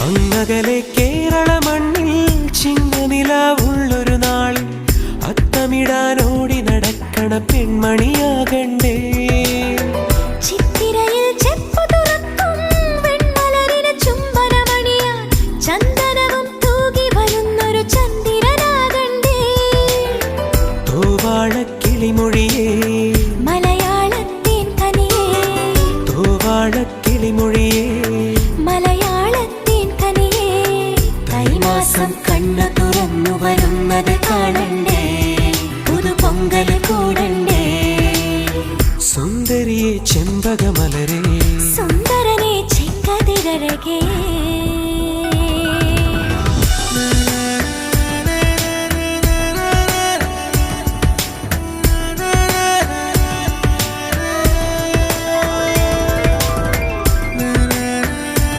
അങ്ങകലെ കേരള മണ്ണിൽ ചിങ്ങനിലാവുള്ളൊരു നാളിൽ അത്തമിടാനോടി നടക്കണ പെൺമണിയാകണ്ടേ. ചിത്തിരയിൽ ചെപ്പു തുറക്കും വെൺമലരിന് ചുംബനമണിയാൻ ചന്ദനവും തൂകി വരുന്നൊരു ചന്ദ്രനാകണ്ടേ. തൂവാളക്കിളിമൊഴിയേ മലയാളത്തിൻ കനിയേ, തൂവാളക്കിളിമൊഴിയേ മലയാളത്തിൻ കനിയേ. തൈമാസം കണ്ണു തുറന്നു വരുന്നത് കാണണ്ടേ, പുതുപൊങ്കല് കൂടണ്ടേ. സുന്ദരിയെ ചെമ്പകമലരേ, സുന്ദരനെ ചെങ്കതിരഴകേ.